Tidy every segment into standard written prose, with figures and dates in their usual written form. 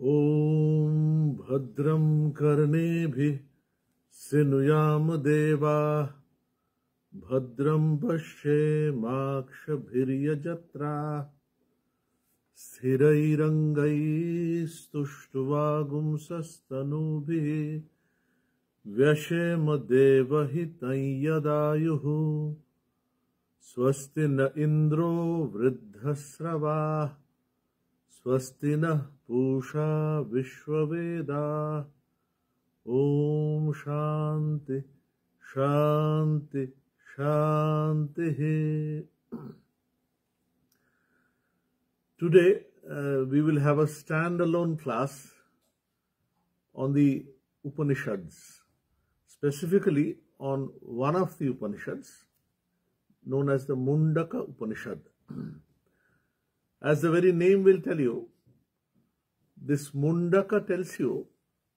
Om Bhadram Karnebhi Sinuyam Deva Bhadram Pashe Makshabhiryajatra Sthirairangai Stushtvagum Sastanubhi Vyashema Devahitayadayuhu Swasti na Indro Vridhasrava Swasti na Pusha Vishwaveda Om Shanti Shanti Shanti. Today we will have a standalone class on the Upanishads, specifically on one of the Upanishads known as the Mundaka Upanishad. As the very name will tell you, this Mundaka tells you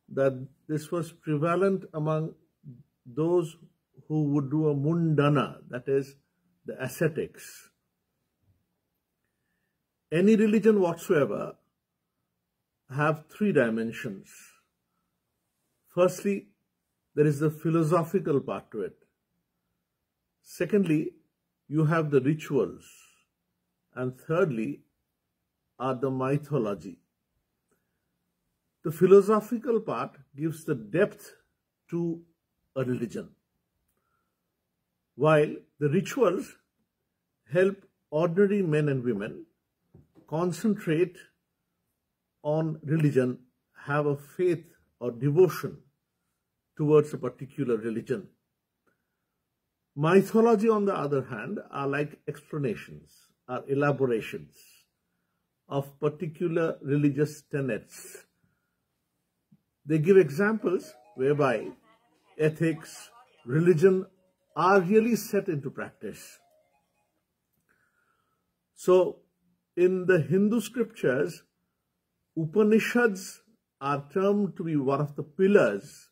that this was prevalent among those who would do a mundana, that is, the ascetics. Any religion whatsoever have three dimensions. Firstly, there is the philosophical part to it. Secondly, you have the rituals. And thirdly, are the mythology. The philosophical part gives the depth to a religion, while the rituals help ordinary men and women concentrate on religion, have a faith or devotion towards a particular religion. Mythology, on the other hand, are like explanations, are elaborations of particular religious tenets. They give examples whereby ethics, religion are really set into practice. So, in the Hindu scriptures, Upanishads are termed to be one of the pillars.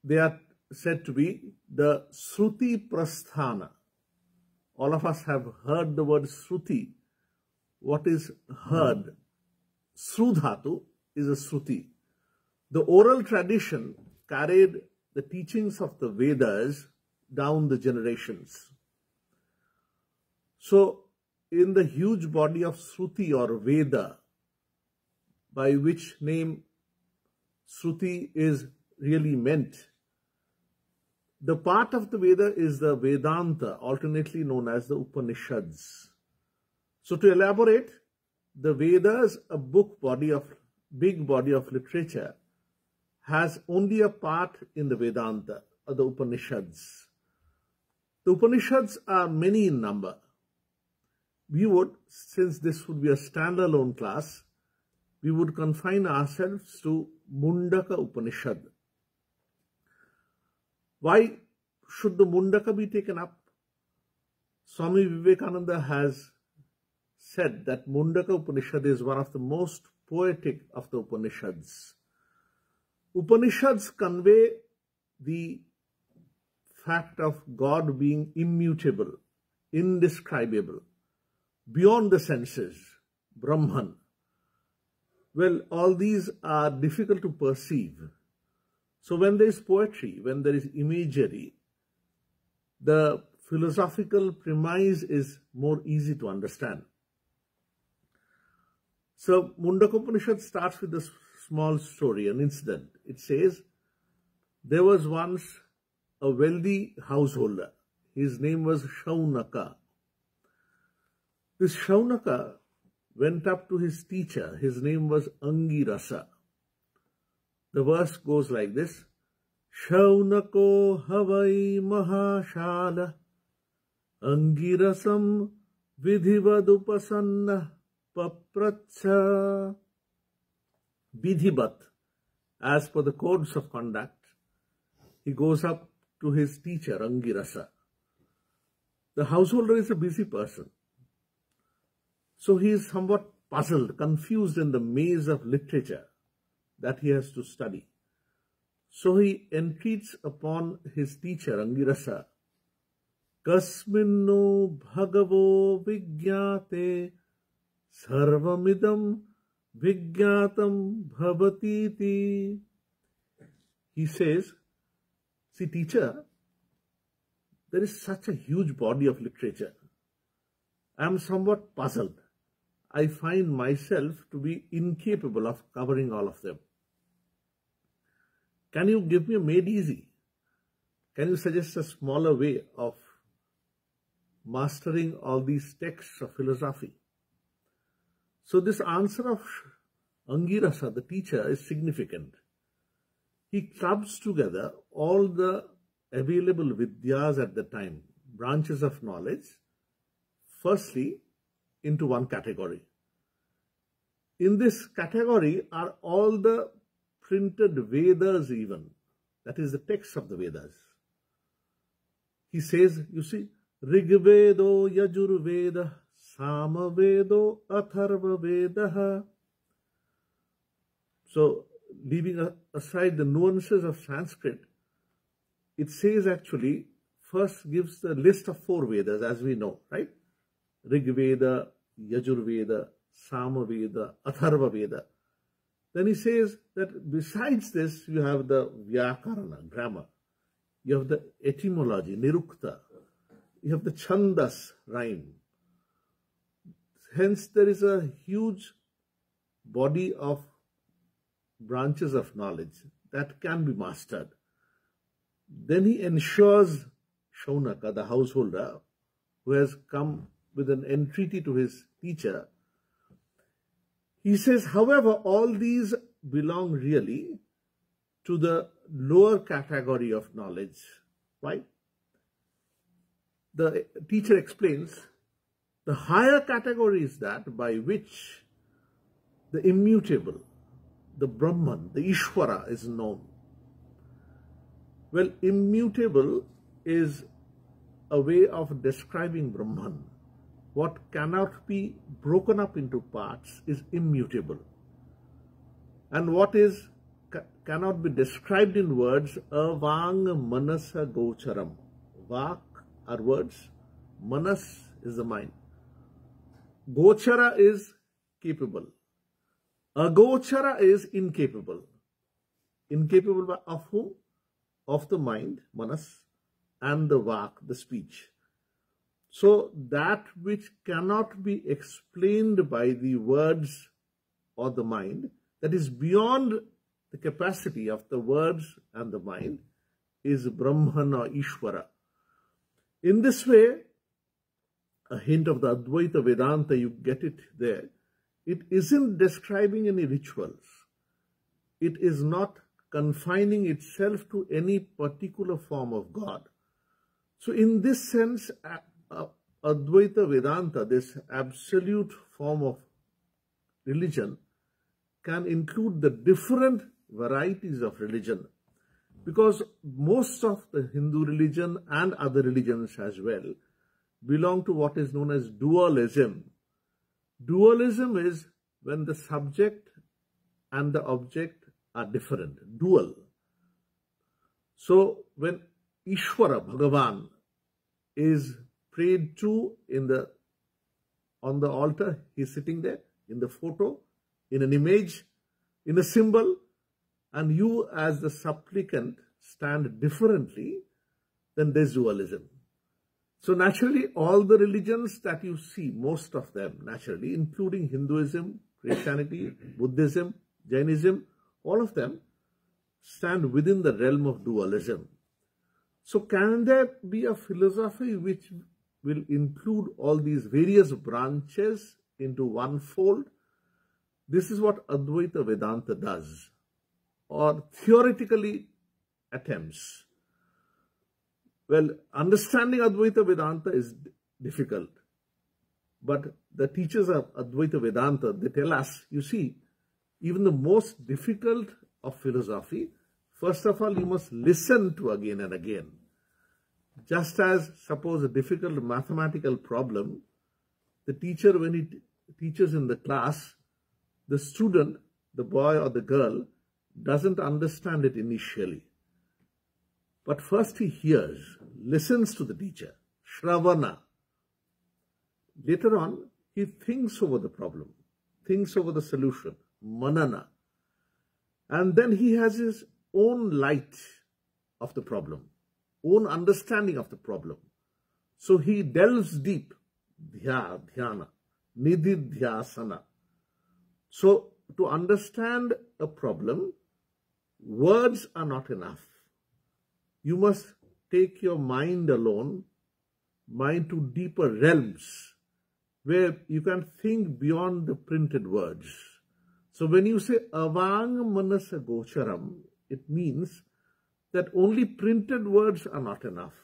They are said to be the Shruti Prasthana. All of us have heard the word Shruti. What is heard? Srudhatu is a Shruti. The oral tradition carried the teachings of the Vedas down the generations. So, in the huge body of Shruti or Veda, by which name Shruti is really meant, the part of the Veda is the Vedanta, alternately known as the Upanishads. So to elaborate, the Vedas, a big body of literature, has only a part in the Vedanta, or the Upanishads. The Upanishads are many in number. We would, since this would be a standalone class, we would confine ourselves to Mundaka Upanishad. Why should the Mundaka be taken up? Swami Vivekananda has said that Mundaka Upanishad is one of the most poetic of the Upanishads. Upanishads convey the fact of God being immutable, indescribable, beyond the senses, Brahman. Well, all these are difficult to perceive. So when there is poetry, when there is imagery, the philosophical premise is more easy to understand. So Mundaka Upanishad starts with a small story, an incident. It says, there was once a wealthy householder. His name was Shaunaka. This Shaunaka went up to his teacher. His name was Angirasa. The verse goes like this: Shaunako havai mahashala Angirasam vidhivadupasanna papratsa. Vidhivat, as per the codes of conduct, he goes up to his teacher Angirasa. The householder is a busy person, so he is somewhat puzzled, confused in the maze of literature that he has to study. So he entreats upon his teacher Angirasa, Kasminno bhagavo vigyate sarvamidam Vijñātam bhavatiti. He says, see teacher, there is such a huge body of literature. I am somewhat puzzled. I find myself to be incapable of covering all of them. Can you give me a made easy? Can you suggest a smaller way of mastering all these texts of philosophy? So this answer of Angirasa, the teacher, is significant. He clubs together all the available vidyas at the time, branches of knowledge, firstly into one category. In this category are all the printed Vedas even, that is the text of the Vedas. He says, you see, Rigvedo Yajurveda Samavedo Atharva Vedaha. So, leaving aside the nuances of Sanskrit, it says actually, first gives the list of 4 Vedas as we know, right? Rigveda, Yajurveda, Samaveda, Atharva Veda. Then he says that besides this, you have the Vyakarana, grammar. You have the etymology, Nirukta. You have the Chandas, rhyme. Hence, there is a huge body of branches of knowledge that can be mastered. Then he ensures Shaunaka, the householder, who has come with an entreaty to his teacher. He says, however, all these belong really to the lower category of knowledge. Why? The teacher explains, the higher category is that by which the immutable, the Brahman, the Ishvara is known. Well, immutable is a way of describing Brahman. What cannot be broken up into parts is immutable. And what is cannot be described in words, avang manasa gocharam. Vak are words, manas is the mind. Gochara is capable. Agochara is incapable. Incapable of whom? Of the mind, manas, and the vak, the speech. So that which cannot be explained by the words or the mind, that is beyond the capacity of the words and the mind, is Brahman or Ishvara. In this way, a hint of the Advaita Vedanta, you get it there. It isn't describing any rituals. It is not confining itself to any particular form of God. So in this sense, Advaita Vedanta, this absolute form of religion, can include the different varieties of religion, because most of the Hindu religion and other religions as well belong to what is known as dualism. Dualism is when the subject and the object are different, dual. So when Ishvara, Bhagavan, is prayed to on the altar, he is sitting there in the photo, in an image, in a symbol, and you as the supplicant stand differently, then there's dualism. So naturally, all the religions that you see, most of them naturally, including Hinduism, Christianity, Buddhism, Jainism, all of them stand within the realm of dualism. So can there be a philosophy which will include all these various branches into one fold? This is what Advaita Vedanta does, or theoretically attempts. Well, understanding Advaita Vedanta is difficult, but the teachers of Advaita Vedanta, they tell us, you see, even the most difficult of philosophy, first of all, you must listen to again and again. Just as, suppose, a difficult mathematical problem, the teacher, when he teaches in the class, the student, the boy or the girl, doesn't understand it initially. But first he hears, listens to the teacher, Shravana. Later on, he thinks over the problem, thinks over the solution, manana. And then he has his own light of the problem, own understanding of the problem. So he delves deep, dhyana, nididhyasana. So to understand a problem, words are not enough. You must take your mind alone, mind to deeper realms, where you can think beyond the printed words. So when you say avang manasa gocharam, it means that only printed words are not enough.